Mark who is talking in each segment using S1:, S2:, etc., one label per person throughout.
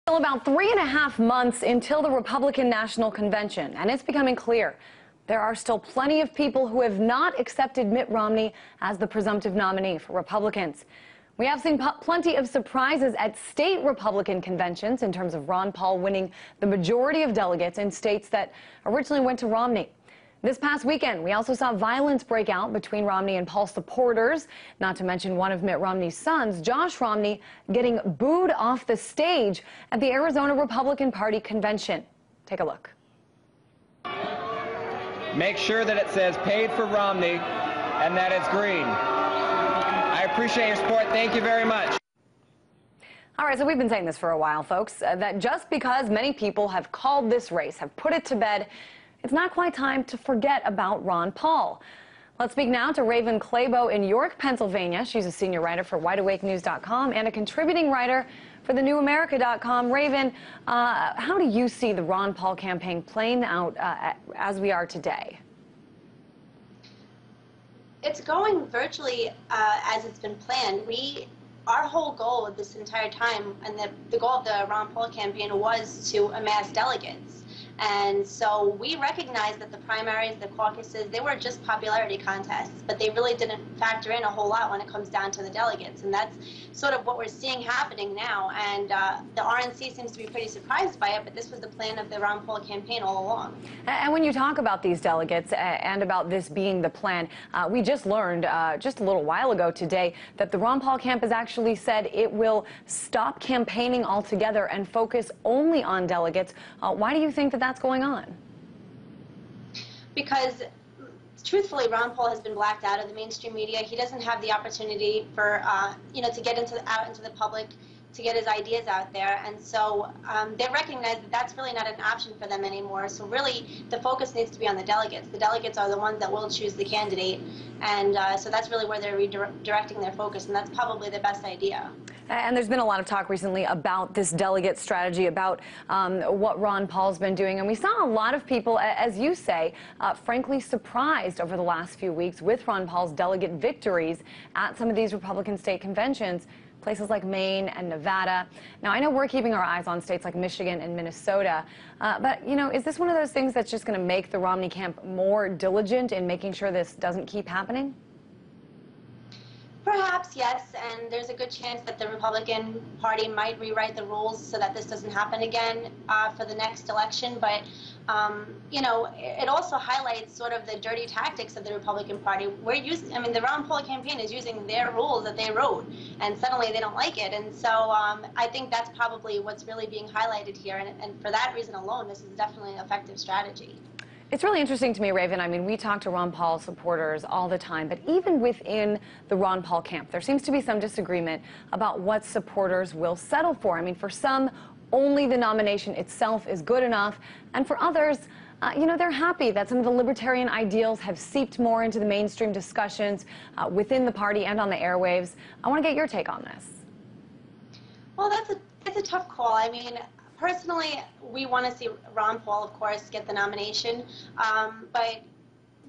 S1: Still about 3.5 months until the Republican National Convention, and it's becoming clear there are still plenty of people who have not accepted Mitt Romney as the presumptive nominee for Republicans. We have seen plenty of surprises at state Republican conventions in terms of Ron Paul winning the majority of delegates in states that originally went to Romney. This past weekend, we also saw violence break out between Romney and Paul supporters, not to mention one of Mitt Romney's sons, Josh Romney, getting booed off the stage at the Arizona Republican Party convention. Take a look.
S2: Make sure that it says paid for Romney and that it's green. I appreciate your support. Thank you very much.
S1: All right, so we've been saying this for a while, folks, that just because many people have called this race, have put it to bed, it's not quite time to forget about Ron Paul. Let's speak now to Raven Clabo in York, Pennsylvania. She's a senior writer for WideAwakeNews.com and a contributing writer for TheNewAmerica.com. Raven, how do you see the Ron Paul campaign playing out as we are today?
S3: It's going virtually as it's been planned. Our whole goal this entire time, and the goal of the Ron Paul campaign, was to amass delegates. And so we recognized that the primaries, the caucuses, they were just popularity contests, but they really didn't factor in a whole lot when it comes down to the delegates. And that's sort of what we're seeing happening now. And the RNC seems to be pretty surprised by it, but this was the plan of the Ron Paul campaign all along.
S1: And when you talk about these delegates and about this being the plan, we just learned just a little while ago today that the Ron Paul camp has actually said it will stop campaigning altogether and focus only on delegates. Why do you think that that's going on?
S3: Because truthfully, Ron Paul has been blacked out of the mainstream media. He doesn't have the opportunity for, to get out into the public, to get his ideas out there. And so they recognize that that's really not an option for them anymore. So really, the focus needs to be on the delegates. The delegates are the ones that will choose the candidate. And so that's really where they're redirecting their focus, and that's probably the best idea.
S1: And there's been a lot of talk recently about this delegate strategy, about what Ron Paul's been doing. And we saw a lot of people, as you say, frankly surprised over the last few weeks with Ron Paul's delegate victories at some of these Republican state conventions, places like Maine and Nevada. Now, I know we're keeping our eyes on states like Michigan and Minnesota, but, is this one of those things that's just going to make the Romney camp more diligent in making sure this doesn't keep happening?
S3: Perhaps, yes, and there's a good chance that the Republican Party might rewrite the rules so that this doesn't happen again for the next election. But, it also highlights sort of the dirty tactics of the Republican Party. The Ron Paul campaign is using their rules that they wrote, and suddenly they don't like it. And so I think that's probably what's really being highlighted here. And for that reason alone, this is definitely an effective strategy.
S1: It's really interesting to me, Raven. We talk to Ron Paul supporters all the time, but even within the Ron Paul camp, there seems to be some disagreement about what supporters will settle for. For some, only the nomination itself is good enough, and for others, they're happy that some of the libertarian ideals have seeped more into the mainstream discussions within the party and on the airwaves. I want to get your take on this.
S3: Well, that's a tough call. Personally, we want to see Ron Paul, of course, get the nomination. But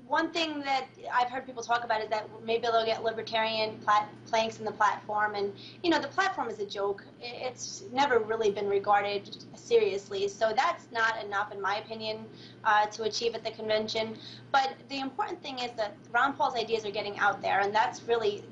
S3: one thing that I've heard people talk about is that maybe they'll get libertarian planks in the platform. And, the platform is a joke. It's never really been regarded seriously. So that's not enough, in my opinion, to achieve at the convention. But the important thing is that Ron Paul's ideas are getting out there, and that's really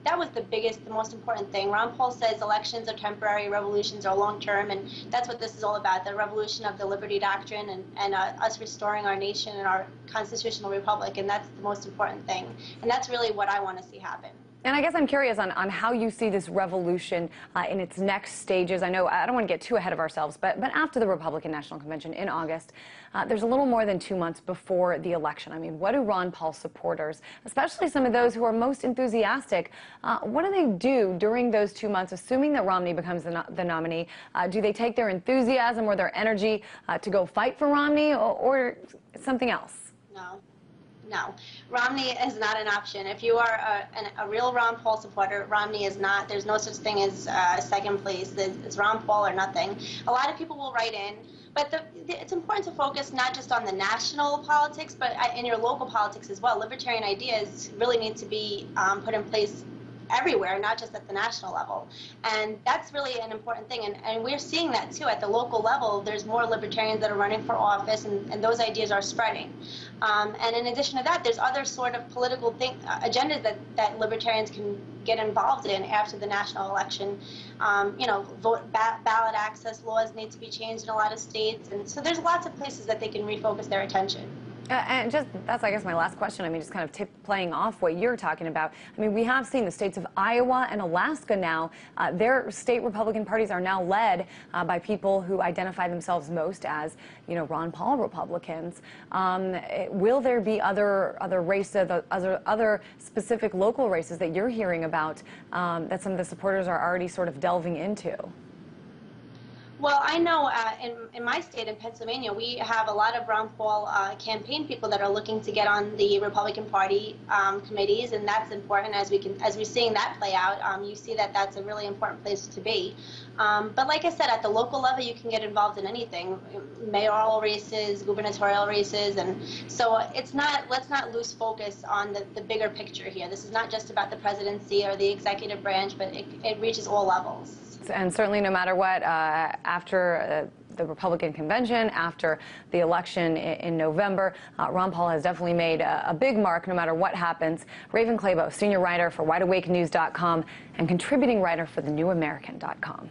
S3: that was the most important thing. Ron Paul says elections are temporary, revolutions are long-term, and that's what this is all about, the revolution of the liberty doctrine and us restoring our nation and our constitutional republic, and that's the most important thing. And that's really what I want to see happen.
S1: And I guess I'm curious on how you see this revolution in its next stages. I know I don't want to get too ahead of ourselves, but after the Republican National Convention in August, there's a little more than 2 months before the election. What do Ron Paul supporters, especially some of those who are most enthusiastic, what do they do during those 2 months, assuming that Romney becomes the nominee? Do they take their enthusiasm or their energy to go fight for Romney or something else?
S3: No, Romney is not an option. If you are a real Ron Paul supporter, Romney is not. There's no such thing as second place. It's Ron Paul or nothing. A lot of people will write in, but it's important to focus not just on the national politics, but in your local politics as well. Libertarian ideas really need to be put in place everywhere, not just at the national level. And that's really an important thing. And we're seeing that too at the local level. There's more libertarians that are running for office, and those ideas are spreading. And in addition to that, there's other sort of political agendas that libertarians can get involved in after the national election. You know, ballot access laws need to be changed in a lot of states, and so there's lots of places that they can refocus their attention.
S1: And just, that's, I guess, my last question. I mean, just kind of playing off what you're talking about. I mean, we have seen the states of Iowa and Alaska now, their state Republican parties are now led by people who identify themselves most as, you know, Ron Paul Republicans. Will there be other races, other specific local races that you're hearing about that some of the supporters are already sort of delving into?
S3: Well, I know in my state, in Pennsylvania, we have a lot of Ron Paul campaign people that are looking to get on the Republican Party committees, and that's important as we're seeing that play out. You see that that's a really important place to be. But like I said, at the local level, you can get involved in anything: mayoral races, gubernatorial races, and so it's not. Let's not lose focus on the bigger picture here. This is not just about the presidency or the executive branch, but it reaches all levels.
S1: And certainly, no matter what, after the Republican convention, after the election in November, Ron Paul has definitely made a big mark no matter what happens. Raven Clabo, senior writer for WideAwakeNews.com and contributing writer for TheNewAmerican.com.